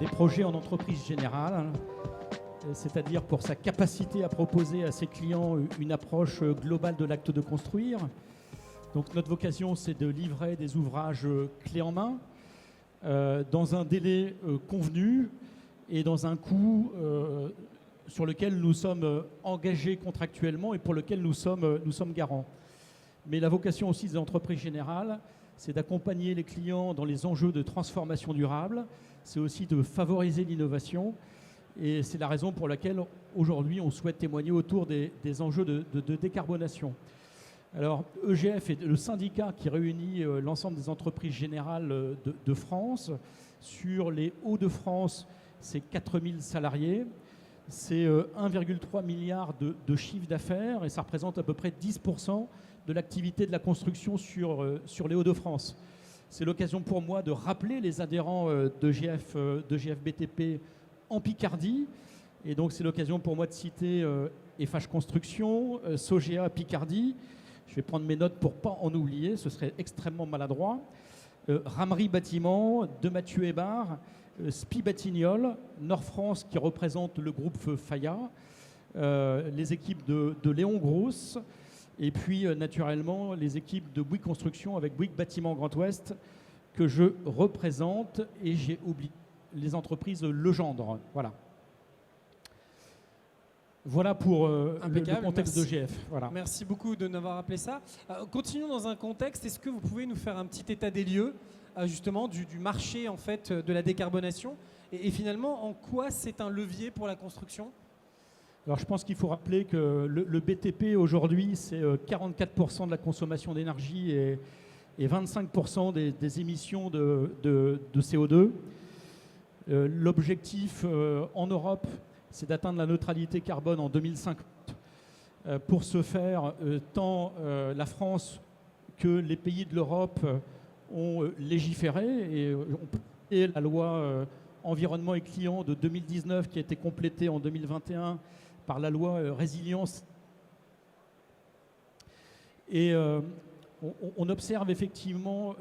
des projets en entreprise générale, c'est-à-dire pour sa capacité à proposer à ses clients une approche globale de l'acte de construire. Donc notre vocation, c'est de livrer des ouvrages clés en main, dans un délai convenu et dans un coût sur lequel nous sommes engagés contractuellement et pour lequel nous sommes garants. Mais la vocation aussi des entreprises générales, c'est d'accompagner les clients dans les enjeux de transformation durable, c'est aussi de favoriser l'innovation. Et c'est la raison pour laquelle, aujourd'hui, on souhaite témoigner autour des enjeux de décarbonation. Alors, EGF est le syndicat qui réunit l'ensemble des entreprises générales de France. Sur les Hauts-de-France, c'est 4000 salariés. C'est 1,3 milliard de chiffre d'affaires et ça représente à peu près 10% de l'activité de la construction sur les Hauts-de-France. C'est l'occasion pour moi de rappeler les adhérents d'EGF BTP en Picardie. Et donc, c'est l'occasion pour moi de citer Eiffage Construction, Sogea Picardie. Je vais prendre mes notes pour ne pas en oublier, ce serait extrêmement maladroit. Ramerie Bâtiment, de Mathieu Hébard, Spi Batignolles, Nord France qui représente le groupe Faya, les équipes de Léon Gross, et puis naturellement les équipes de Bouygues Construction avec Bouygues Bâtiment Grand Ouest que je représente, et j'ai oublié les entreprises Legendre. Voilà pour le contexte d'EGF. Voilà. Merci beaucoup de nous avoir rappelé ça. Continuons dans un contexte. Est-ce que vous pouvez nous faire un petit état des lieux justement du marché en fait, de la décarbonation et finalement en quoi c'est un levier pour la construction? Alors je pense qu'il faut rappeler que le BTP aujourd'hui c'est 44% de la consommation d'énergie et 25% des émissions de CO2. L'objectif en Europe, c'est d'atteindre la neutralité carbone en 2050. Pour ce faire, tant la France que les pays de l'Europe ont légiféré et la loi environnement et client de 2019 qui a été complétée en 2021 par la loi résilience. Et on observe effectivement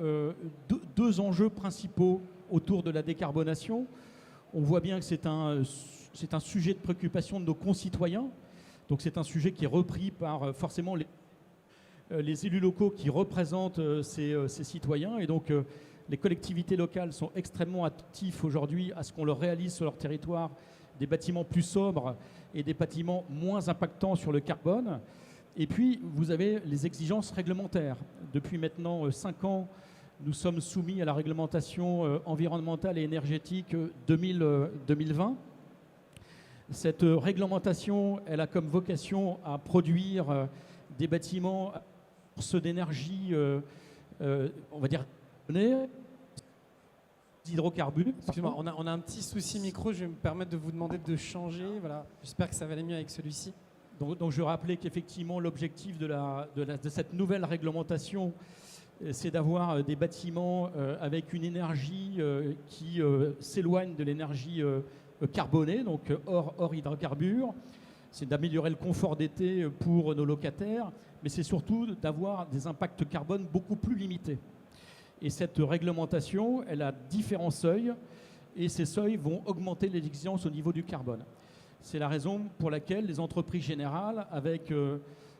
deux enjeux principaux autour de la décarbonation. On voit bien que c'est un sujet de préoccupation de nos concitoyens. Donc c'est un sujet qui est repris par forcément les élus locaux qui représentent ces citoyens. Et donc les collectivités locales sont extrêmement actives aujourd'hui à ce qu'on leur réalise sur leur territoire des bâtiments plus sobres et des bâtiments moins impactants sur le carbone. Et puis vous avez les exigences réglementaires. Depuis maintenant 5 ans, nous sommes soumis à la réglementation environnementale et énergétique 2020. Cette réglementation, elle a comme vocation à produire des bâtiments à source d'énergie, on va dire, d'hydrocarbures. Excusez-moi, on a un petit souci micro, je vais me permettre de vous demander de changer. Voilà. J'espère que ça va aller mieux avec celui-ci. Donc je rappelais qu'effectivement, l'objectif de cette nouvelle réglementation, c'est d'avoir des bâtiments avec une énergie qui s'éloigne de l'énergie carbonée, donc hors hydrocarbures. C'est d'améliorer le confort d'été pour nos locataires, mais c'est surtout d'avoir des impacts carbone beaucoup plus limités. Et cette réglementation, elle a différents seuils, et ces seuils vont augmenter les exigences au niveau du carbone. C'est la raison pour laquelle les entreprises générales, avec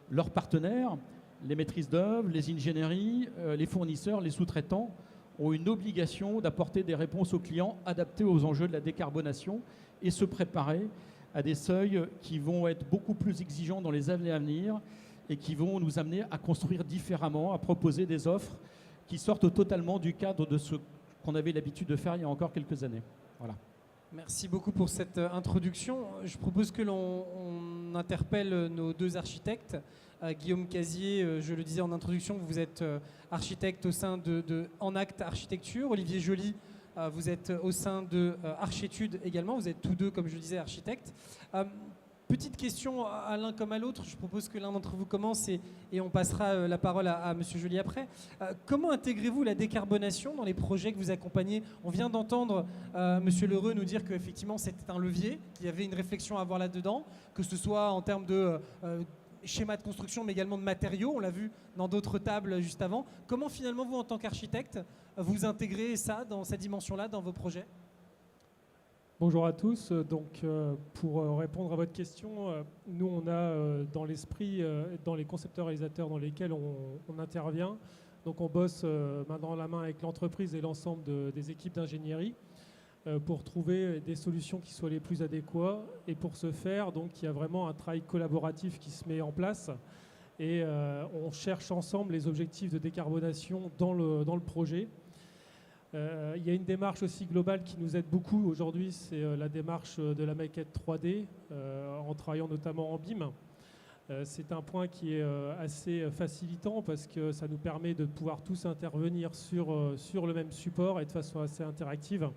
leurs partenaires, les maîtrises d'œuvre, les ingénieries, les fournisseurs, les sous-traitants, ont une obligation d'apporter des réponses aux clients adaptées aux enjeux de la décarbonation et se préparer à des seuils qui vont être beaucoup plus exigeants dans les années à venir et qui vont nous amener à construire différemment, à proposer des offres qui sortent totalement du cadre de ce qu'on avait l'habitude de faire il y a encore quelques années. Voilà. Merci beaucoup pour cette introduction. Je propose que l'on interpelle nos deux architectes. Guillaume Casier, je le disais en introduction, vous êtes architecte au sein de En Acte Architecture. Olivier Joly, vous êtes au sein de Archétude également. Vous êtes tous deux, comme je le disais, architectes. Petite question à l'un comme à l'autre. Je propose que l'un d'entre vous commence et on passera la parole à Monsieur Joly après. Comment intégrez-vous la décarbonation dans les projets que vous accompagnez? On vient d'entendre Monsieur Lheureux nous dire qu'effectivement c'était un levier, qu'il y avait une réflexion à avoir là-dedans, que ce soit en termes de schéma de construction, mais également de matériaux. On l'a vu dans d'autres tables juste avant. Comment finalement, vous, en tant qu'architecte, vous intégrez ça, dans cette dimension-là, dans vos projets? Bonjour à tous. Pour répondre à votre question, nous, on a dans l'esprit, dans les concepteurs réalisateurs dans lesquels on intervient, donc on bosse main dans la main avec l'entreprise et l'ensemble des équipes d'ingénierie pour trouver des solutions qui soient les plus adéquates. Et pour ce faire, donc, il y a vraiment un travail collaboratif qui se met en place. Et on cherche ensemble les objectifs de décarbonation dans le projet. Il y a une démarche aussi globale qui nous aide beaucoup aujourd'hui, c'est la démarche de la maquette 3D, en travaillant notamment en BIM. C'est un point qui est assez facilitant parce que ça nous permet de pouvoir tous intervenir sur le même support et de façon assez interactive.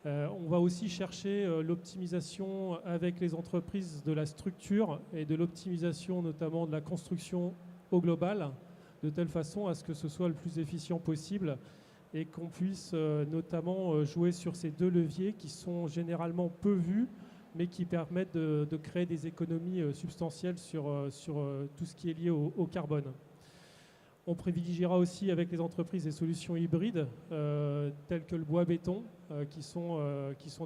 On va aussi chercher l'optimisation avec les entreprises de la structure et de l'optimisation notamment de la construction au global, de telle façon à ce que ce soit le plus efficient possible et qu'on puisse notamment jouer sur ces deux leviers qui sont généralement peu vus, mais qui permettent de créer des économies substantielles sur tout ce qui est lié au carbone. On privilégiera aussi avec les entreprises des solutions hybrides, telles que le bois-béton, qui sont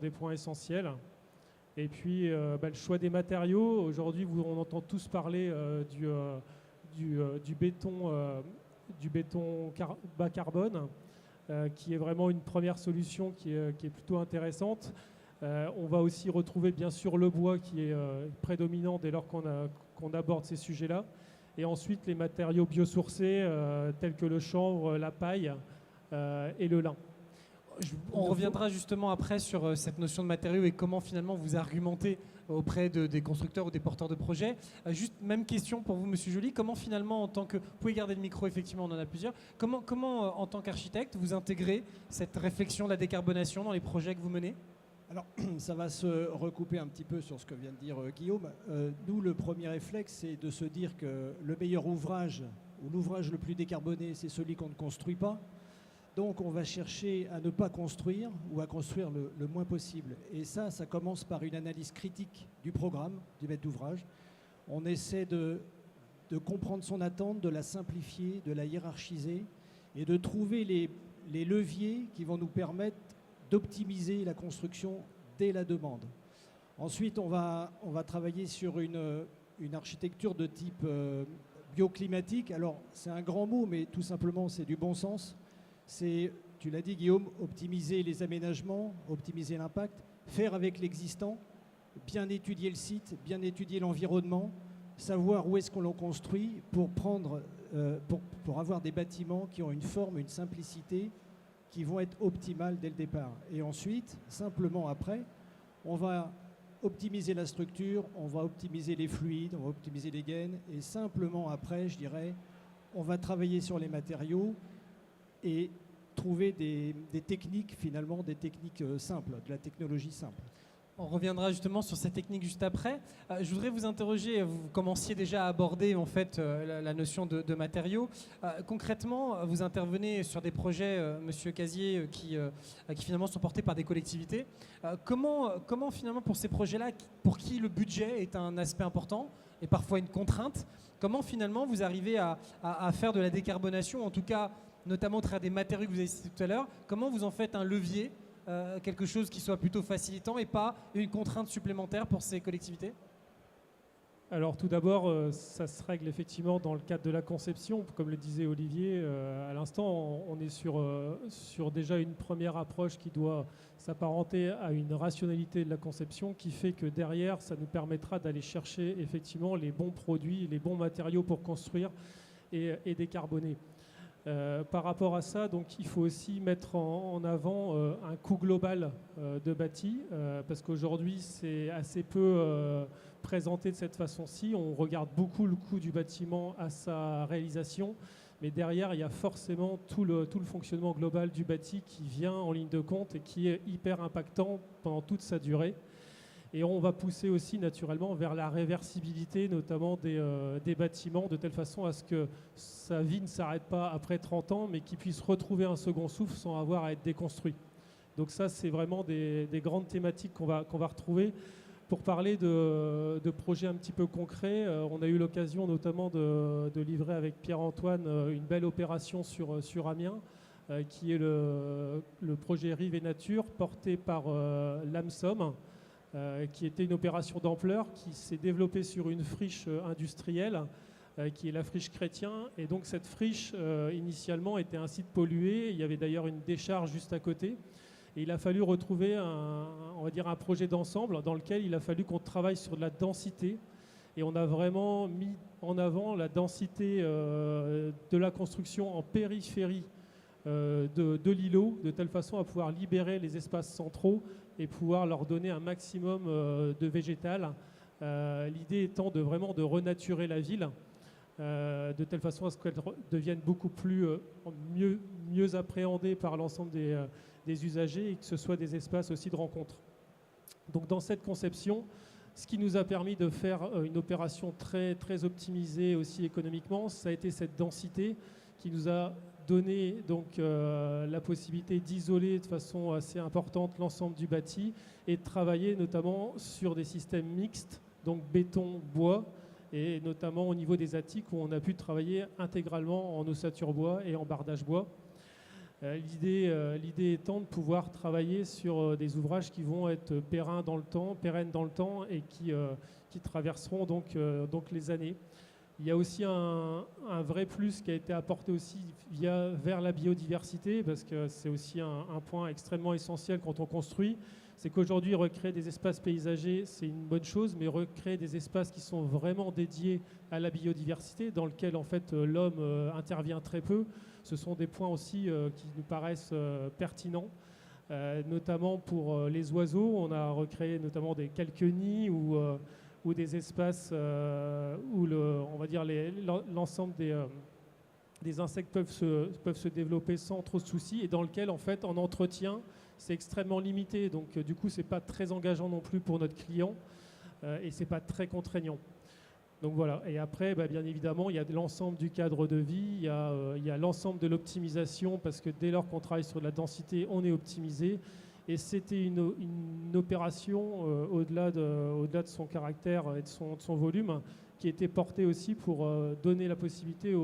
des points essentiels. Et puis le choix des matériaux. Aujourd'hui, on entend tous parler du béton bas carbone, qui est vraiment une première solution qui est plutôt intéressante. On va aussi retrouver bien sûr le bois qui est prédominant dès lors qu'on aborde ces sujets-là. Et ensuite les matériaux biosourcés tels que le chanvre, la paille et le lin. On reviendra justement après sur cette notion de matériaux et comment finalement vous argumentez auprès des constructeurs ou des porteurs de projets. Juste même question pour vous, Monsieur Joly, comment finalement en tant que... Vous pouvez garder le micro, effectivement, on en a plusieurs. Comment en tant qu'architecte, vous intégrez cette réflexion de la décarbonation dans les projets que vous menez ? Alors, ça va se recouper un petit peu sur ce que vient de dire Guillaume. Nous, le premier réflexe, c'est de se dire que le meilleur ouvrage, ou l'ouvrage le plus décarboné, c'est celui qu'on ne construit pas. Donc, on va chercher à ne pas construire ou à construire le moins possible. Et ça commence par une analyse critique du programme, du maître d'ouvrage. On essaie de comprendre son attente, de la simplifier, de la hiérarchiser et de trouver les leviers qui vont nous permettre d'optimiser la construction dès la demande. Ensuite, on va travailler sur une architecture de type bioclimatique. Alors, c'est un grand mot, mais tout simplement, c'est du bon sens. C'est, tu l'as dit Guillaume, optimiser les aménagements, optimiser l'impact, faire avec l'existant, bien étudier le site, bien étudier l'environnement, savoir où est-ce qu'on l'on construit pour avoir des bâtiments qui ont une forme, une simplicité, qui vont être optimales dès le départ. Et ensuite, simplement après, on va optimiser la structure, on va optimiser les fluides, on va optimiser les gaines, et simplement après, je dirais, on va travailler sur les matériaux et trouver des techniques, finalement, des techniques simples, de la technologie simple. On reviendra justement sur cette technique juste après. Je voudrais vous interroger, vous commenciez déjà à aborder en fait la notion de matériaux. Concrètement, vous intervenez sur des projets, Monsieur Casier, qui finalement sont portés par des collectivités. Comment finalement pour ces projets-là, pour qui le budget est un aspect important et parfois une contrainte, comment finalement vous arrivez à faire de la décarbonation, en tout cas notamment au travers des matériaux que vous avez cités tout à l'heure, comment vous en faites un levier, quelque chose qui soit plutôt facilitant et pas une contrainte supplémentaire pour ces collectivités ? Alors tout d'abord, ça se règle effectivement dans le cadre de la conception. Comme le disait Olivier à l'instant, on est sur déjà une première approche qui doit s'apparenter à une rationalité de la conception qui fait que derrière, ça nous permettra d'aller chercher effectivement les bons produits, les bons matériaux pour construire et décarboner. Par rapport à ça, donc, il faut aussi mettre en avant un coût global de bâti, parce qu'aujourd'hui c'est assez peu présenté de cette façon-ci. On regarde beaucoup le coût du bâtiment à sa réalisation, mais derrière il y a forcément tout le fonctionnement global du bâti qui vient en ligne de compte et qui est hyper impactant pendant toute sa durée. Et on va pousser aussi naturellement vers la réversibilité, notamment des bâtiments, de telle façon à ce que sa vie ne s'arrête pas après 30 ans, mais qu'il puisse retrouver un second souffle sans avoir à être déconstruit. Donc ça, c'est vraiment des grandes thématiques qu'on va retrouver. Pour parler de projets un petit peu concrets, on a eu l'occasion notamment de livrer avec Pierre-Antoine une belle opération sur Amiens, qui est le projet Rive et Nature porté par l'AMSOM, qui était une opération d'ampleur qui s'est développée sur une friche industrielle qui est la friche Chrétien. Et donc cette friche, initialement, était un site pollué. Il y avait d'ailleurs une décharge juste à côté. Et il a fallu retrouver on va dire un projet d'ensemble dans lequel il a fallu qu'on travaille sur de la densité. Et on a vraiment mis en avant la densité de la construction en périphérie de l'îlot, de telle façon à pouvoir libérer les espaces centraux et pouvoir leur donner un maximum de végétal. L'idée étant vraiment de renaturer la ville, de telle façon à ce qu'elle devienne beaucoup plus mieux appréhendée par l'ensemble des usagers et que ce soit des espaces aussi de rencontre. Donc dans cette conception, ce qui nous a permis de faire une opération très, très optimisée aussi économiquement, ça a été cette densité qui nous a donné donc, la possibilité d'isoler de façon assez importante l'ensemble du bâti et de travailler notamment sur des systèmes mixtes, donc béton-bois, et notamment au niveau des attiques où on a pu travailler intégralement en ossature bois et en bardage bois. L'idée étant de pouvoir travailler sur des ouvrages qui vont être pérennes dans le temps et qui traverseront donc les années. Il y a aussi un vrai plus qui a été apporté aussi vers la biodiversité, parce que c'est aussi un point extrêmement essentiel quand on construit. C'est qu'aujourd'hui, recréer des espaces paysagers, c'est une bonne chose, mais recréer des espaces qui sont vraiment dédiés à la biodiversité, dans lequel en fait l'homme intervient très peu, ce sont des points aussi qui nous paraissent pertinents. Notamment pour les oiseaux, on a recréé notamment des quelques nids ou des espaces où on va dire l'ensemble des insectes peuvent se développer sans trop de soucis, et dans lequel en fait en entretien c'est extrêmement limité, donc du coup c'est pas très engageant non plus pour notre client et c'est pas très contraignant. Donc voilà, et après bien évidemment il y a l'ensemble du cadre de vie, il y a l'ensemble de l'optimisation, parce que dès lors qu'on travaille sur de la densité, on est optimisé. Et c'était une opération au-delà de son caractère et de son volume, qui était portée aussi pour donner la possibilité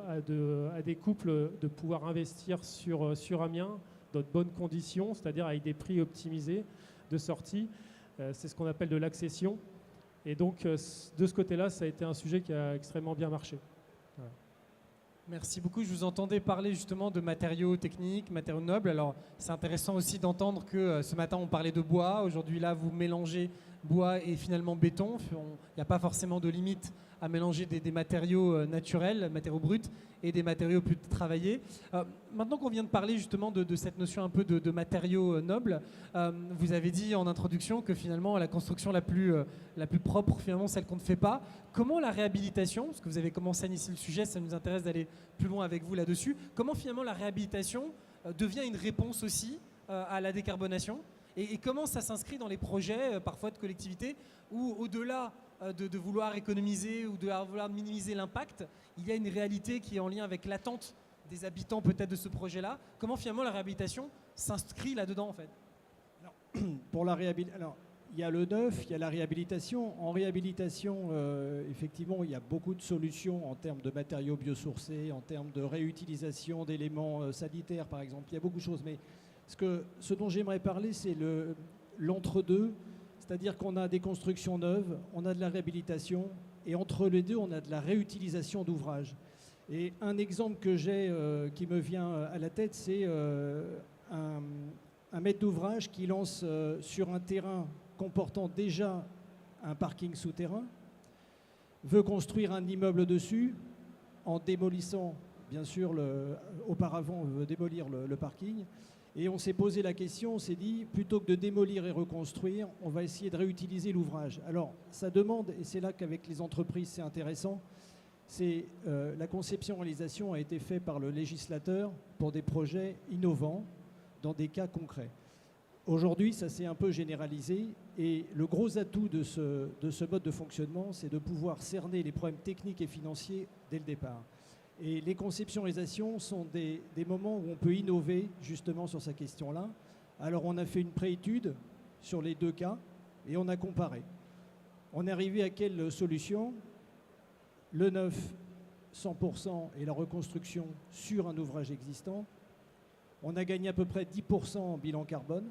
à des couples de pouvoir investir sur Amiens dans de bonnes conditions, c'est-à-dire avec des prix optimisés de sortie. C'est ce qu'on appelle de l'accession. Et donc de ce côté-là, ça a été un sujet qui a extrêmement bien marché. Voilà. Merci beaucoup. Je vous entendais parler justement de matériaux techniques, matériaux nobles. Alors, c'est intéressant aussi d'entendre que ce matin, on parlait de bois. Aujourd'hui, là, vous mélangez bois et finalement béton. Il n'y a pas forcément de limite à mélanger des matériaux naturels, matériaux bruts, et des matériaux plus travaillés. Maintenant qu'on vient de parler justement de cette notion un peu de matériaux nobles, vous avez dit en introduction que finalement la construction la plus propre, finalement celle qu'on ne fait pas. Comment la réhabilitation, parce que vous avez commencé à initier le sujet, ça nous intéresse d'aller plus loin avec vous là-dessus, comment finalement la réhabilitation devient une réponse aussi à la décarbonation, et comment ça s'inscrit dans les projets parfois de collectivités où au-delà de vouloir économiser ou de vouloir minimiser l'impact, il y a une réalité qui est en lien avec l'attente des habitants peut-être de ce projet-là. Comment finalement la réhabilitation s'inscrit là-dedans en fait? Pour la réhabilitation, il y a le neuf, il y a la réhabilitation. En réhabilitation, effectivement, il y a beaucoup de solutions en termes de matériaux biosourcés, en termes de réutilisation d'éléments sanitaires par exemple. Il y a beaucoup de choses, mais ce dont j'aimerais parler, c'est l'entre-deux. C'est-à-dire qu'on a des constructions neuves, on a de la réhabilitation, et entre les deux, on a de la réutilisation d'ouvrages. Et un exemple que j'ai qui me vient à la tête, c'est un maître d'ouvrage qui lance sur un terrain comportant déjà un parking souterrain, veut construire un immeuble dessus en démolissant, bien sûr, auparavant, on veut démolir le parking. Et on s'est posé la question, on s'est dit, plutôt que de démolir et reconstruire, on va essayer de réutiliser l'ouvrage. Alors, ça demande, et c'est là qu'avec les entreprises c'est intéressant, c'est la conception-réalisation a été faite par le législateur pour des projets innovants, dans des cas concrets. Aujourd'hui, ça s'est un peu généralisé, et le gros atout de ce mode de fonctionnement, c'est de pouvoir cerner les problèmes techniques et financiers dès le départ. Et les conceptions-réalisations sont des moments où on peut innover justement sur cette question-là. Alors on a fait une préétude sur les deux cas et on a comparé. On est arrivé à quelle solution? Le neuf, 100% et la reconstruction sur un ouvrage existant, On a gagné à peu près 10% en bilan carbone.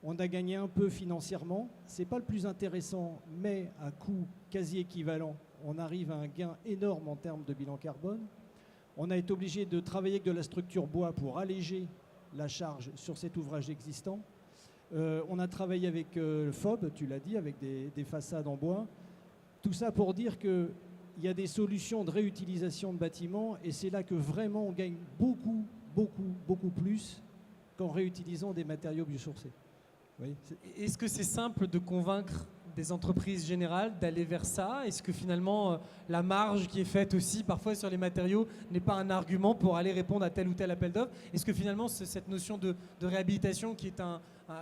On a gagné un peu financièrement. Ce n'est pas le plus intéressant, mais à coût quasi équivalent, on arrive à un gain énorme en termes de bilan carbone. On a été obligé de travailler avec de la structure bois pour alléger la charge sur cet ouvrage existant. On a travaillé avec le FOB, tu l'as dit, avec des façades en bois. Tout ça pour dire qu'il y a des solutions de réutilisation de bâtiments et c'est là que vraiment on gagne beaucoup, beaucoup, beaucoup plus qu'en réutilisant des matériaux biosourcés. Oui, est-ce que c'est simple de convaincre des entreprises générales d'aller vers ça? Est-ce que finalement la marge qui est faite aussi parfois sur les matériaux n'est pas un argument pour aller répondre à tel ou tel appel d'offres? Est-ce que finalement cette notion de réhabilitation qui est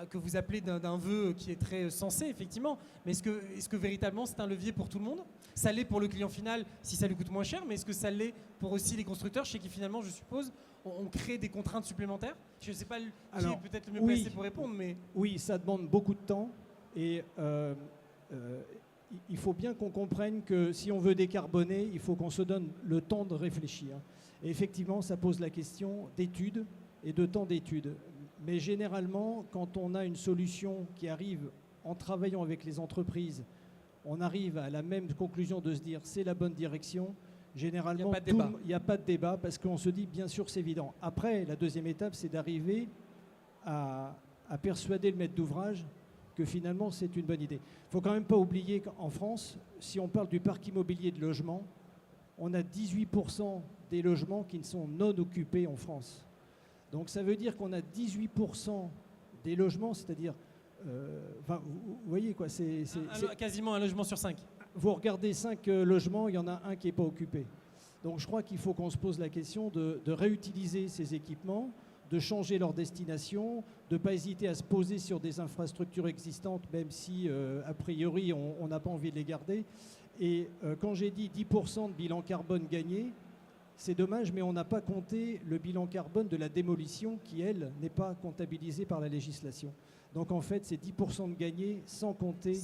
que vous appelez d'un vœu qui est très sensé effectivement, mais est-ce que véritablement c'est un levier pour tout le monde? Ça l'est pour le client final si ça lui coûte moins cher, mais est-ce que ça l'est pour aussi les constructeurs chez qui finalement je suppose on crée des contraintes supplémentaires? Je ne sais pas qui est peut-être le mieux placé pour répondre, mais... Oui, ça demande beaucoup de temps et il faut bien qu'on comprenne que si on veut décarboner, il faut qu'on se donne le temps de réfléchir. Et effectivement, ça pose la question d'études et de temps d'études. Mais généralement, quand on a une solution qui arrive en travaillant avec les entreprises, on arrive à la même conclusion de se dire c'est la bonne direction. Généralement, il n'y a pas de débat parce qu'on se dit, bien sûr, c'est évident. Après, la deuxième étape, c'est d'arriver à persuader le maître d'ouvrage que finalement, c'est une bonne idée. Il ne faut quand même pas oublier qu'en France, si on parle du parc immobilier de logement, on a 18% des logements qui ne sont non occupés en France. Donc ça veut dire qu'on a 18% des logements, c'est-à-dire... vous voyez quoi, c'est quasiment un logement sur 5. Vous regardez 5 logements, il y en a un qui n'est pas occupé. Donc je crois qu'il faut qu'on se pose la question de réutiliser ces équipements, de changer leur destination, de ne pas hésiter à se poser sur des infrastructures existantes, même si a priori on n'a pas envie de les garder. Et quand j'ai dit 10% de bilan carbone gagné, c'est dommage, mais on n'a pas compté le bilan carbone de la démolition qui, elle, n'est pas comptabilisée par la législation. Donc en fait, c'est 10% de gagné sans compter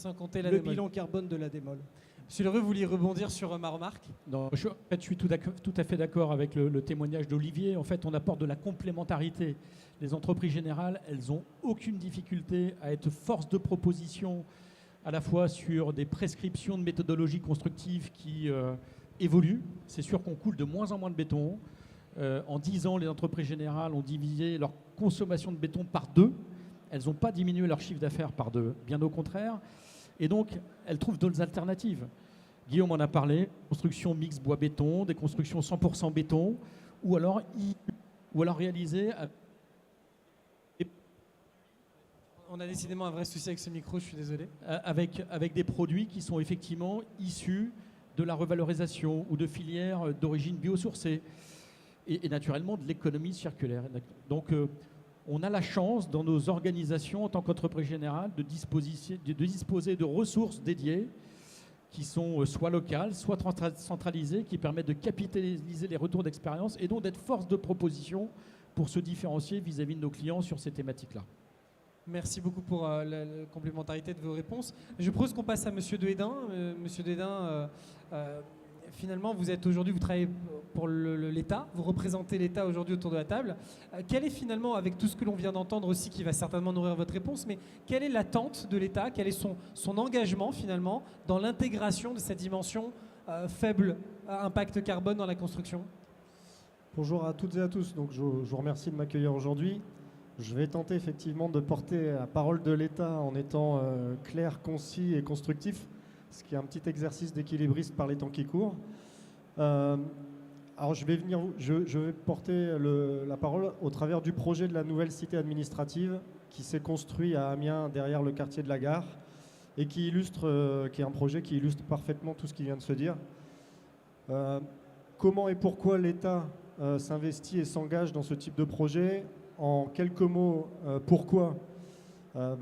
le bilan carbone de la démol. Monsieur Lheureux, vous vouliez rebondir sur ma remarque? Non, je suis tout à fait d'accord avec le témoignage d'Olivier. En fait, on apporte de la complémentarité. Les entreprises générales, elles n'ont aucune difficulté à être force de proposition à la fois sur des prescriptions de méthodologies constructives qui évoluent. C'est sûr qu'on coule de moins en moins de béton. En 10 ans, les entreprises générales ont divisé leur consommation de béton par 2. Elles n'ont pas diminué leur chiffre d'affaires par 2, bien au contraire. Et donc, elles trouvent d'autres alternatives. Guillaume en a parlé, construction mix bois-béton, des constructions 100% béton, ou alors réalisées... On a décidément un vrai souci avec ce micro, je suis désolé. Avec des produits qui sont effectivement issus de la revalorisation ou de filières d'origine biosourcée et naturellement de l'économie circulaire. Donc, on a la chance dans nos organisations en tant qu'entreprise générale de disposer de ressources dédiées qui sont soit locales, soit centralisées, qui permettent de capitaliser les retours d'expérience et donc d'être force de proposition pour se différencier vis-à-vis de nos clients sur ces thématiques-là. Merci beaucoup pour la complémentarité de vos réponses. Je propose qu'on passe à Monsieur Dehédin. Monsieur Dehédin, finalement, vous travaillez pour l'État, vous représentez l'État aujourd'hui autour de la table. Quel est finalement, avec tout ce que l'on vient d'entendre aussi, qui va certainement nourrir votre réponse, mais quelle est l'attente de l'État, quel est son engagement finalement dans l'intégration de cette dimension faible impact carbone dans la construction? Bonjour à toutes et à tous, donc je vous remercie de m'accueillir aujourd'hui. Je vais tenter effectivement de porter la parole de l'État en étant clair, concis et constructif, ce qui est un petit exercice d'équilibriste par les temps qui courent. Alors je vais porter la parole au travers du projet de la nouvelle cité administrative qui s'est construit à Amiens derrière le quartier de la Gare et qui est un projet qui illustre parfaitement tout ce qui vient de se dire. Comment et pourquoi l'État s'investit et s'engage dans ce type de projet? En quelques mots, pourquoi?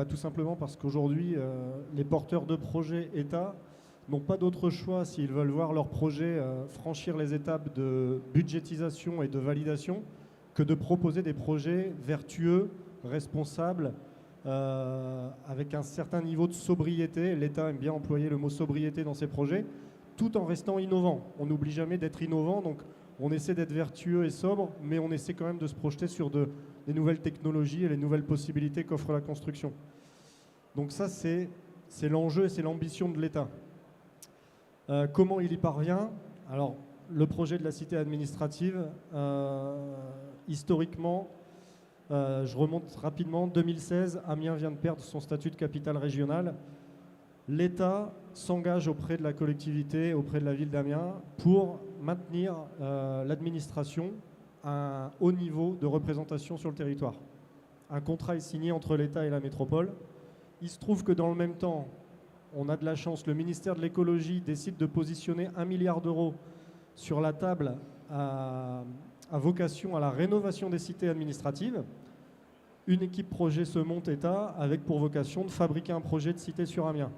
Tout simplement parce qu'aujourd'hui, les porteurs de projets État n'ont pas d'autre choix s'ils veulent voir leur projet franchir les étapes de budgétisation et de validation que de proposer des projets vertueux, responsables, avec un certain niveau de sobriété. L'État aime bien employer le mot sobriété dans ses projets, tout en restant innovant. On n'oublie jamais d'être innovant, donc On essaie d'être vertueux et sobre, mais on essaie quand même de se projeter sur des nouvelles technologies et les nouvelles possibilités qu'offre la construction. Donc ça, c'est l'enjeu et c'est l'ambition de l'État. Comment il y parvient? Alors, le projet de la cité administrative, historiquement, je remonte rapidement, 2016, Amiens vient de perdre son statut de capitale régionale. L'État s'engage auprès de la collectivité, auprès de la ville d'Amiens, pour maintenir l'administration à un haut niveau de représentation sur le territoire. Un contrat est signé entre l'État et la métropole. Il se trouve que dans le même temps, on a de la chance, le ministère de l'écologie décide de positionner 1 milliard d'euros sur la table à vocation à la rénovation des cités administratives. Une équipe projet se monte État avec pour vocation de fabriquer un projet de cité sur Amiens.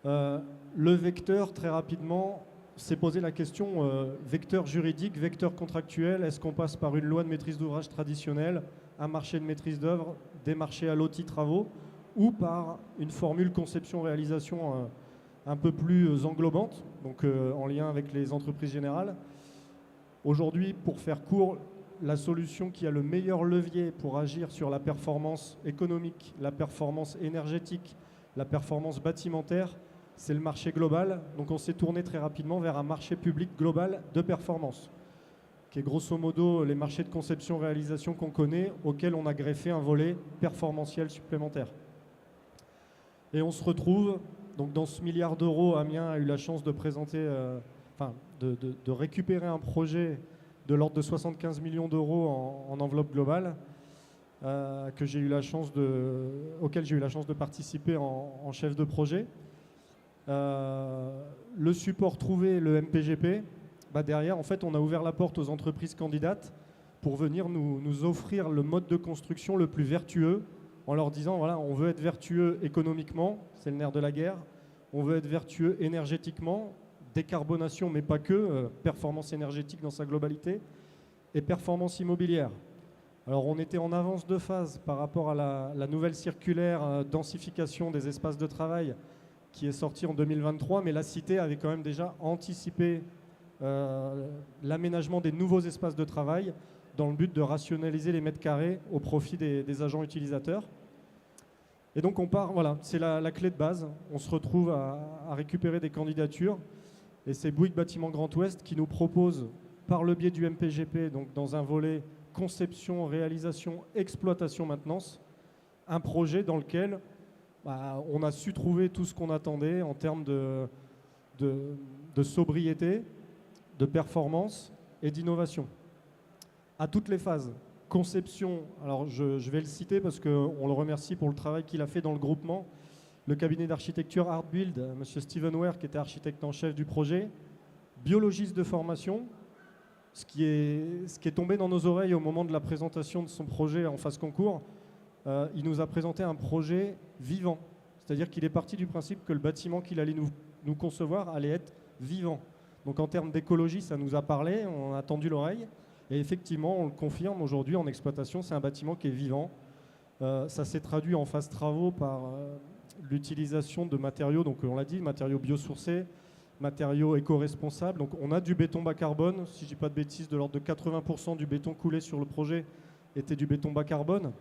Le vecteur, très rapidement, s'est posé la question vecteur juridique, vecteur contractuel. Est-ce qu'on passe par une loi de maîtrise d'ouvrage traditionnelle, un marché de maîtrise d'œuvre, des marchés à lotis travaux, ou par une formule conception-réalisation un peu plus englobante, donc en lien avec les entreprises générales? Aujourd'hui, pour faire court, la solution qui a le meilleur levier pour agir sur la performance économique, la performance énergétique, la performance bâtimentaire, c'est le marché global. Donc on s'est tourné très rapidement vers un marché public global de performance, qui est grosso modo les marchés de conception-réalisation qu'on connaît, auxquels on a greffé un volet performantiel supplémentaire. Et on se retrouve, donc dans ce milliard d'euros, Amiens a eu la chance de présenter, de récupérer un projet de l'ordre de 75 millions d'euros en enveloppe globale, auquel j'ai eu la chance de participer en chef de projet. Le support trouvé, le MPGP, derrière, en fait, on a ouvert la porte aux entreprises candidates pour venir nous offrir le mode de construction le plus vertueux, en leur disant, voilà, on veut être vertueux économiquement, c'est le nerf de la guerre, on veut être vertueux énergétiquement, décarbonation, mais pas que, performance énergétique dans sa globalité, et performance immobilière. Alors on était en avance de phase par rapport à la nouvelle circulaire densification des espaces de travail qui est sortie en 2023, mais la cité avait quand même déjà anticipé l'aménagement des nouveaux espaces de travail dans le but de rationaliser les mètres carrés au profit des agents utilisateurs. Et donc on part, voilà, c'est la clé de base. On se retrouve à récupérer des candidatures. Et c'est Bouygues Bâtiment Grand Ouest qui nous propose, par le biais du MPGP, donc dans un volet conception, réalisation, exploitation, maintenance, un projet dans lequel on a su trouver tout ce qu'on attendait en termes de sobriété, de performance et d'innovation. À toutes les phases. Conception, alors je vais le citer parce qu'on le remercie pour le travail qu'il a fait dans le groupement. Le cabinet d'architecture Artbuild, M. Steven Ware, qui était architecte en chef du projet, biologiste de formation, ce qui est tombé dans nos oreilles au moment de la présentation de son projet en phase concours. Il nous a présenté un projet vivant, c'est-à-dire qu'il est parti du principe que le bâtiment qu'il allait nous concevoir allait être vivant. Donc en termes d'écologie, ça nous a parlé, on a tendu l'oreille, et effectivement, on le confirme aujourd'hui en exploitation, c'est un bâtiment qui est vivant. Ça s'est traduit en phase travaux par l'utilisation de matériaux, donc on l'a dit, matériaux biosourcés, matériaux éco-responsables. Donc on a du béton bas carbone, si je ne dis pas de bêtises, de l'ordre de 80% du béton coulé sur le projet était du béton bas carbone.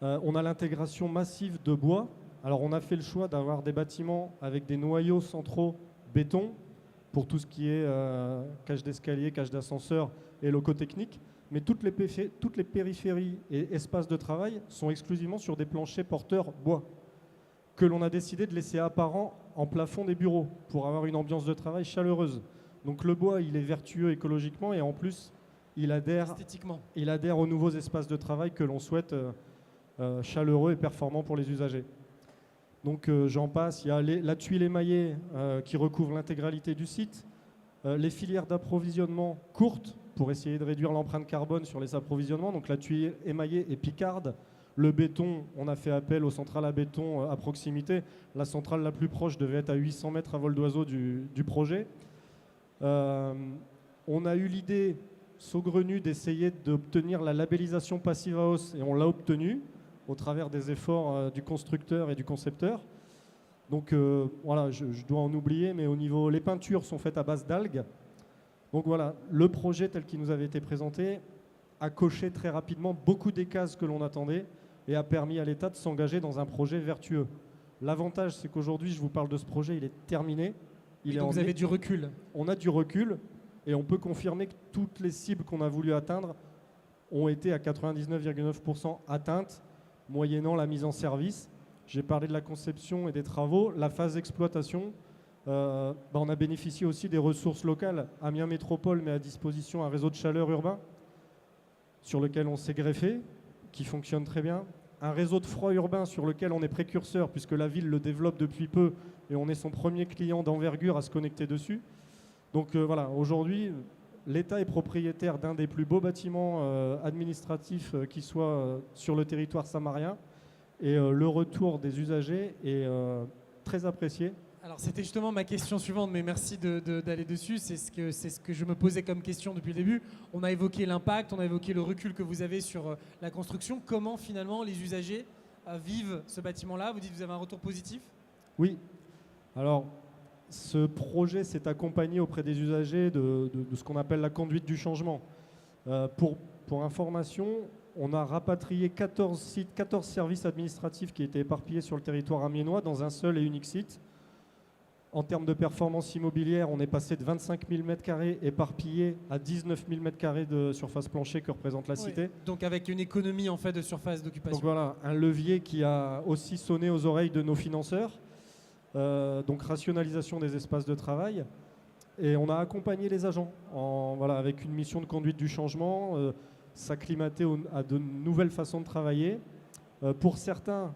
On a l'intégration massive de bois. Alors on a fait le choix d'avoir des bâtiments avec des noyaux centraux béton pour tout ce qui est cage d'escalier, cage d'ascenseur et locaux techniques. Mais toutes les périphéries et espaces de travail sont exclusivement sur des planchers porteurs bois que l'on a décidé de laisser apparent en plafond des bureaux pour avoir une ambiance de travail chaleureuse. Donc le bois, il est vertueux écologiquement et en plus, il adhère aux nouveaux espaces de travail que l'on souhaite chaleureux et performants pour les usagers. Donc j'en passe, il y a la tuile émaillée qui recouvre l'intégralité du site, les filières d'approvisionnement courtes pour essayer de réduire l'empreinte carbone sur les approvisionnements, donc la tuile émaillée et picarde. Le béton, on a fait appel aux centrales à béton à proximité. La centrale la plus proche devait être à 800 mètres à vol d'oiseau du projet. On a eu l'idée saugrenue d'essayer d'obtenir la labellisation Passive House et on l'a obtenue au travers des efforts du constructeur et du concepteur. Donc voilà, je dois en oublier, mais au niveau, les peintures sont faites à base d'algues. Donc voilà, le projet tel qu'il nous avait été présenté a coché très rapidement beaucoup des cases que l'on attendait et a permis à l'État de s'engager dans un projet vertueux. L'avantage, c'est qu'aujourd'hui, je vous parle de ce projet, il est terminé. Donc vous avez du recul. On a du recul et on peut confirmer que toutes les cibles qu'on a voulu atteindre ont été à 99,9% atteintes, moyennant la mise en service. J'ai parlé de la conception et des travaux. La phase d'exploitation, on a bénéficié aussi des ressources locales. Amiens Métropole met à disposition un réseau de chaleur urbain sur lequel on s'est greffé, qui fonctionne très bien. Un réseau de froid urbain sur lequel on est précurseur, puisque la ville le développe depuis peu et on est son premier client d'envergure à se connecter dessus. Donc voilà, aujourd'hui, l'État est propriétaire d'un des plus beaux bâtiments administratifs qui soit sur le territoire samarien. Et le retour des usagers est très apprécié. Alors c'était justement ma question suivante, mais merci d'aller dessus. C'est ce que je me posais comme question depuis le début. On a évoqué l'impact, on a évoqué le recul que vous avez sur la construction. Comment finalement les usagers vivent ce bâtiment-là? Vous dites que vous avez un retour positif? Oui. Alors, ce projet s'est accompagné auprès des usagers de ce qu'on appelle la conduite du changement. Pour information, on a rapatrié 14 sites, 14 services administratifs qui étaient éparpillés sur le territoire amiénois dans un seul et unique site. En termes de performance immobilière, on est passé de 25 000 m² éparpillés à 19 000 m² de surface planchée que représente la cité. Oui, donc avec une économie en fait de surface d'occupation. Donc voilà, un levier qui a aussi sonné aux oreilles de nos financeurs. Donc rationalisation des espaces de travail. Et on a accompagné les agents avec une mission de conduite du changement, s'acclimater à de nouvelles façons de travailler. Pour certains,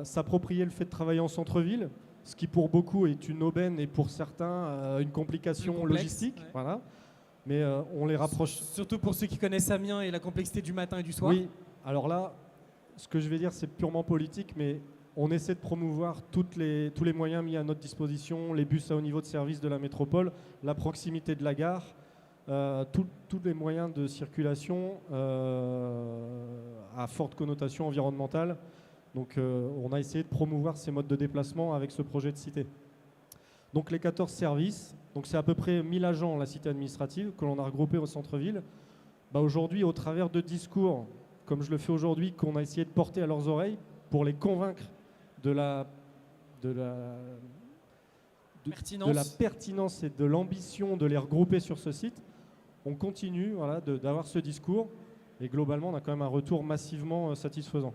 s'approprier le fait de travailler en centre-ville, ce qui pour beaucoup est une aubaine et pour certains une complication logistique. Ouais. Voilà. Mais on les rapproche. Surtout pour ceux qui connaissent Amiens et la complexité du matin et du soir. Oui, alors là, ce que je vais dire, c'est purement politique, mais on essaie de promouvoir tous les moyens mis à notre disposition, les bus à haut niveau de service de la métropole, la proximité de la gare, tous les moyens de circulation à forte connotation environnementale. Donc on a essayé de promouvoir ces modes de déplacement avec ce projet de cité. Donc les 14 services, donc c'est à peu près 1000 agents la cité administrative que l'on a regroupés au centre-ville. Aujourd'hui, au travers de discours, comme je le fais aujourd'hui, qu'on a essayé de porter à leurs oreilles pour les convaincre de la pertinence et de l'ambition de les regrouper sur ce site, on continue d'avoir ce discours et globalement on a quand même un retour massivement satisfaisant.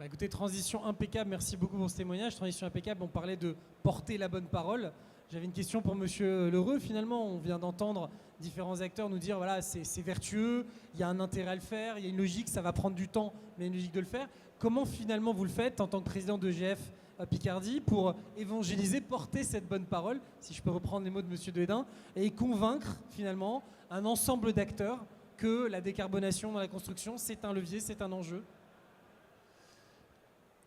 Écoutez, transition impeccable, merci beaucoup pour ce témoignage. Transition impeccable, on parlait de porter la bonne parole. J'avais une question pour Monsieur L'Heureux. Finalement, on vient d'entendre différents acteurs nous dire voilà, c'est vertueux, il y a un intérêt à le faire, il y a une logique, ça va prendre du temps, mais il y a une logique de le faire. Comment finalement vous le faites en tant que président d'EGF Picardie pour évangéliser, porter cette bonne parole, si je peux reprendre les mots de Monsieur Dehédin, et convaincre finalement un ensemble d'acteurs que la décarbonation dans la construction, c'est un levier, c'est un enjeu?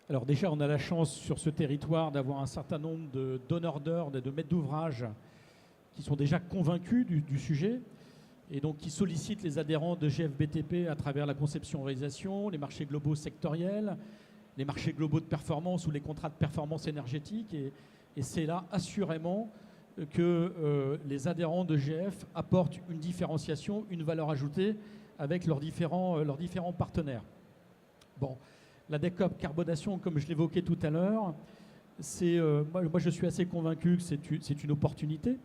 Alors déjà, on a la chance sur ce territoire d'avoir un certain nombre de donneurs d'ordre et de maîtres d'ouvrage qui sont déjà convaincus du sujet et donc qui sollicitent les adhérents de GFBTP à travers la conception-réalisation, les marchés globaux sectoriels, les marchés globaux de performance ou les contrats de performance énergétique. Et c'est là assurément que les adhérents de GF apportent une différenciation, une valeur ajoutée avec leurs différents partenaires. Bon. La décarbonation, comme je l'évoquais tout à l'heure, moi je suis assez convaincu que c'est une opportunité,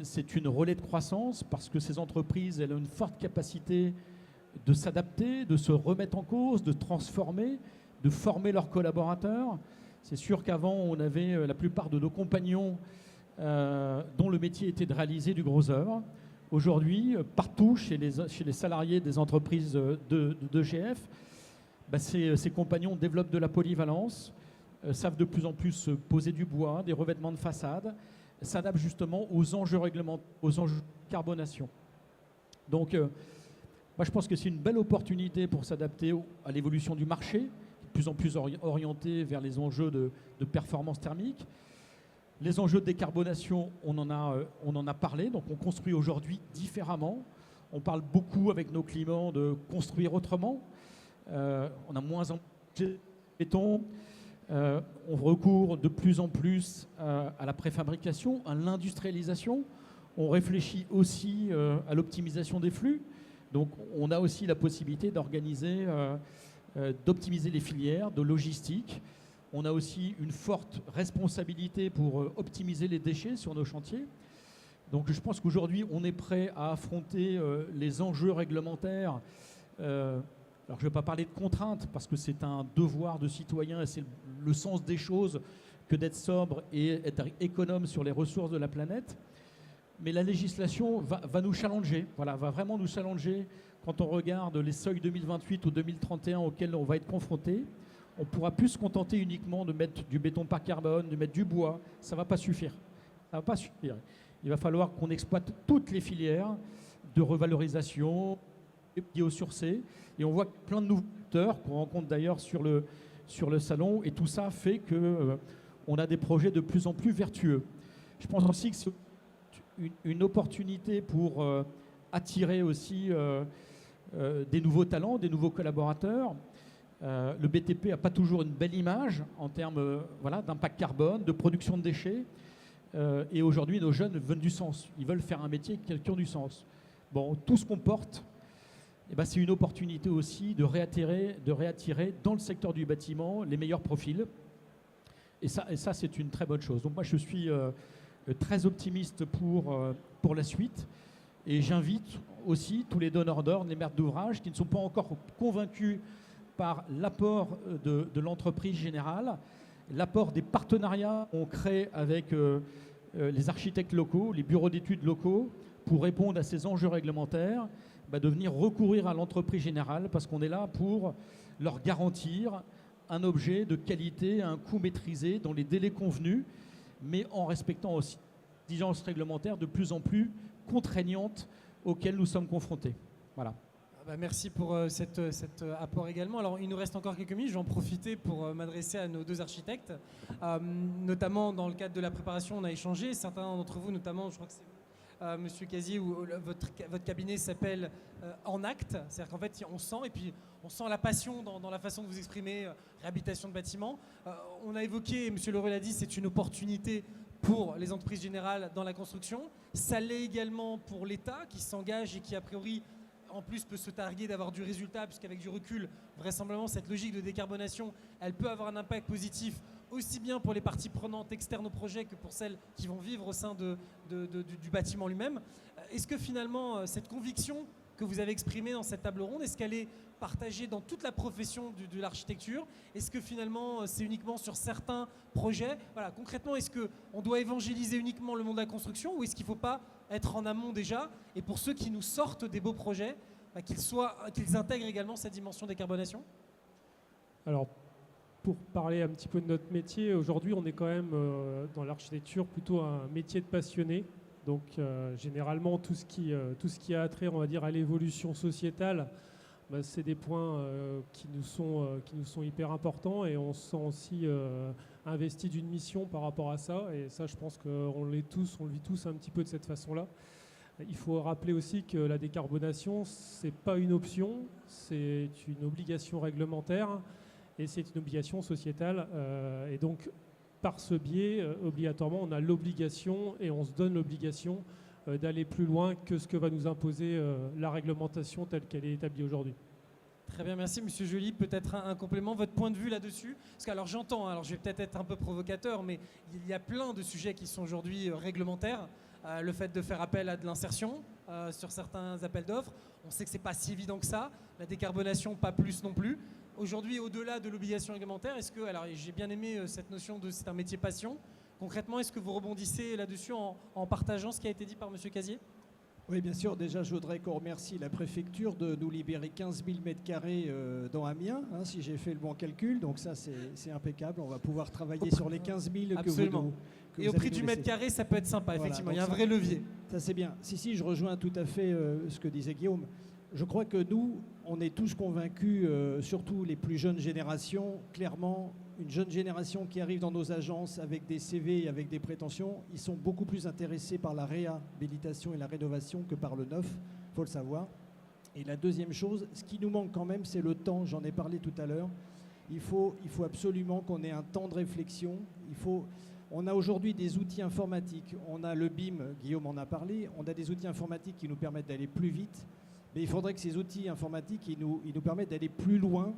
c'est une relais de croissance parce que ces entreprises elles ont une forte capacité de s'adapter, de se remettre en cause, de transformer, de former leurs collaborateurs. C'est sûr qu'avant on avait la plupart de nos compagnons dont le métier était de réaliser du gros œuvre. Aujourd'hui, partout chez les salariés des entreprises d'EGF, ces compagnons développent de la polyvalence, savent de plus en plus poser du bois, des revêtements de façade, s'adaptent justement aux enjeux réglementaires, aux enjeux de carbonation. Donc, moi je pense que c'est une belle opportunité pour s'adapter à l'évolution du marché, de plus en plus orienté vers les enjeux de performance thermique. Les enjeux de décarbonation, on en a parlé, donc on construit aujourd'hui différemment. On parle beaucoup avec nos clients de construire autrement. On a moins en béton, on recourt de plus en plus à la préfabrication, à l'industrialisation. On réfléchit aussi à l'optimisation des flux. Donc on a aussi la possibilité d'organiser, d'optimiser les filières de logistique. On a aussi une forte responsabilité pour optimiser les déchets sur nos chantiers. Donc je pense qu'aujourd'hui, on est prêt à affronter les enjeux réglementaires. Alors je ne vais pas parler de contraintes, parce que c'est un devoir de citoyen et c'est le sens des choses que d'être sobre et être économe sur les ressources de la planète. Mais la législation va nous challenger, voilà, va vraiment nous challenger quand on regarde les seuils 2028 ou 2031 auxquels on va être confronté. On ne pourra plus se contenter uniquement de mettre du béton par carbone, de mettre du bois. Ça ne va pas suffire. Ça va pas suffire. Il va falloir qu'on exploite toutes les filières de revalorisation, biosourcées. Et on voit plein de nouveaux acteurs qu'on rencontre d'ailleurs sur le salon. Et tout ça fait qu'on a des projets de plus en plus vertueux. Je pense aussi que c'est une opportunité pour attirer aussi des nouveaux talents, des nouveaux collaborateurs. Le BTP n'a pas toujours une belle image en termes d'impact carbone, de production de déchets. Et aujourd'hui, nos jeunes veulent du sens. Ils veulent faire un métier qui a du sens. Bon, tout ce qu'on porte, c'est une opportunité aussi de réattirer dans le secteur du bâtiment les meilleurs profils. Et ça c'est une très bonne chose. Donc moi, je suis très optimiste pour la suite. Et j'invite aussi tous les donneurs d'ordre, les maîtres d'ouvrage qui ne sont pas encore convaincus par l'apport de l'entreprise générale, l'apport des partenariats qu'on crée avec les architectes locaux, les bureaux d'études locaux, pour répondre à ces enjeux réglementaires, de venir recourir à l'entreprise générale, parce qu'on est là pour leur garantir un objet de qualité à un coût maîtrisé dans les délais convenus, mais en respectant aussi les exigences réglementaires de plus en plus contraignantes auxquelles nous sommes confrontés. Voilà. Merci pour cet apport également. Alors, il nous reste encore quelques minutes. Je vais en profiter pour m'adresser à nos deux architectes. Notamment, dans le cadre de la préparation, on a échangé. Certains d'entre vous, notamment, je crois que c'est Monsieur Casier, ou votre cabinet s'appelle En Acte. C'est-à-dire qu'en fait, on sent, et puis on sent la passion dans la façon de vous exprimer, réhabilitation de bâtiments. On a évoqué, Monsieur Leroy l'a dit, c'est une opportunité pour les entreprises générales dans la construction. Ça l'est également pour l'État qui s'engage et qui, a priori, en plus peut se targuer d'avoir du résultat, puisqu'avec du recul, vraisemblablement, cette logique de décarbonation, elle peut avoir un impact positif aussi bien pour les parties prenantes externes au projet que pour celles qui vont vivre au sein du bâtiment lui-même. Est-ce que finalement, cette conviction que vous avez exprimée dans cette table ronde, est-ce qu'elle est partagée dans toute la profession de l'architecture? Est-ce que finalement, c'est uniquement sur certains projets? Voilà, concrètement, est-ce qu'on doit évangéliser uniquement le monde de la construction, ou est-ce qu'il ne faut pas être en amont déjà, et pour ceux qui nous sortent des beaux projets, qu'ils intègrent également cette dimension décarbonation? Alors, pour parler un petit peu de notre métier, aujourd'hui, on est quand même dans l'architecture plutôt un métier de passionné. Donc, généralement, tout ce qui a trait, on va dire, à l'évolution sociétale, c'est des points qui nous sont hyper importants, et on se sent aussi investi d'une mission par rapport à ça. Et ça, je pense qu'on le vit tous un petit peu de cette façon-là. Il faut rappeler aussi que la décarbonation, c'est pas une option, c'est une obligation réglementaire et c'est une obligation sociétale. Et donc, par ce biais, obligatoirement, on a l'obligation et on se donne l'obligation d'aller plus loin que ce que va nous imposer la réglementation telle qu'elle est établie aujourd'hui. Très bien, merci Monsieur Joly. Peut-être un complément, votre point de vue là-dessus? Parce que alors j'entends, alors je vais peut-être être un peu provocateur, mais il y a plein de sujets qui sont aujourd'hui réglementaires. Le fait de faire appel à de l'insertion sur certains appels d'offres, on sait que c'est pas si évident que ça. La décarbonation, pas plus non plus. Aujourd'hui, au-delà de l'obligation réglementaire, est-ce que, alors j'ai bien aimé cette notion de c'est un métier passion. Concrètement, est-ce que vous rebondissez là-dessus en partageant ce qui a été dit par Monsieur Casier? Oui, bien sûr. Déjà, je voudrais qu'on remercie la préfecture de nous libérer 15 000 m² dans Amiens, si j'ai fait le bon calcul. Donc ça, c'est impeccable. On va pouvoir travailler sur les 15 000 que vous Et au prix du mètre carré, ça peut être sympa, voilà, effectivement. Il y a un vrai levier. Ça, c'est bien. Si, je rejoins tout à fait ce que disait Guillaume. Je crois que nous, on est tous convaincus, surtout les plus jeunes générations, clairement, une jeune génération qui arrive dans nos agences avec des CV et avec des prétentions, ils sont beaucoup plus intéressés par la réhabilitation et la rénovation que par le neuf, il faut le savoir. Et la deuxième chose, ce qui nous manque quand même, c'est le temps, j'en ai parlé tout à l'heure. Il faut absolument qu'on ait un temps de réflexion. On a aujourd'hui des outils informatiques. On a le BIM, Guillaume en a parlé. On a des outils informatiques qui nous permettent d'aller plus vite. Mais il faudrait que ces outils informatiques ils nous permettent d'aller plus loin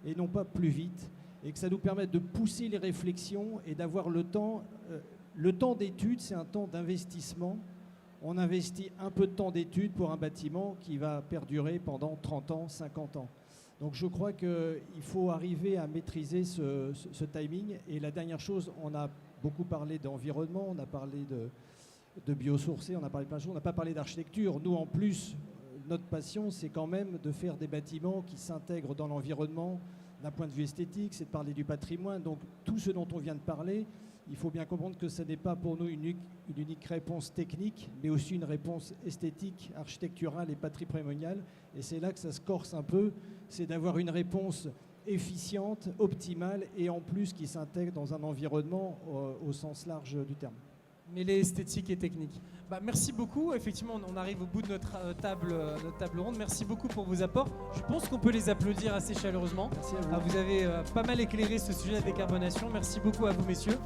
et non pas plus vite. Et que ça nous permette de pousser les réflexions et d'avoir le temps. Le temps d'étude, c'est un temps d'investissement. On investit un peu de temps d'étude pour un bâtiment qui va perdurer pendant 30 ans, 50 ans. Donc je crois qu'il faut arriver à maîtriser ce timing. Et la dernière chose, on a beaucoup parlé d'environnement, on a parlé de biosourcés, on a parlé de plein de choses, on n'a pas parlé d'architecture. Nous, en plus, notre passion, c'est quand même de faire des bâtiments qui s'intègrent dans l'environnement d'un point de vue esthétique, c'est de parler du patrimoine. Donc tout ce dont on vient de parler, il faut bien comprendre que ce n'est pas pour nous une unique réponse technique, mais aussi une réponse esthétique, architecturale et patrimoniale. Et c'est là que ça se corse un peu, c'est d'avoir une réponse efficiente, optimale et en plus qui s'intègre dans un environnement au sens large du terme. Mêler esthétique et technique. Merci beaucoup. Effectivement, on arrive au bout de notre table ronde. Merci beaucoup pour vos apports. Je pense qu'on peut les applaudir assez chaleureusement. Merci à vous. Vous avez pas mal éclairé ce sujet de la décarbonation. Merci beaucoup à vous, messieurs.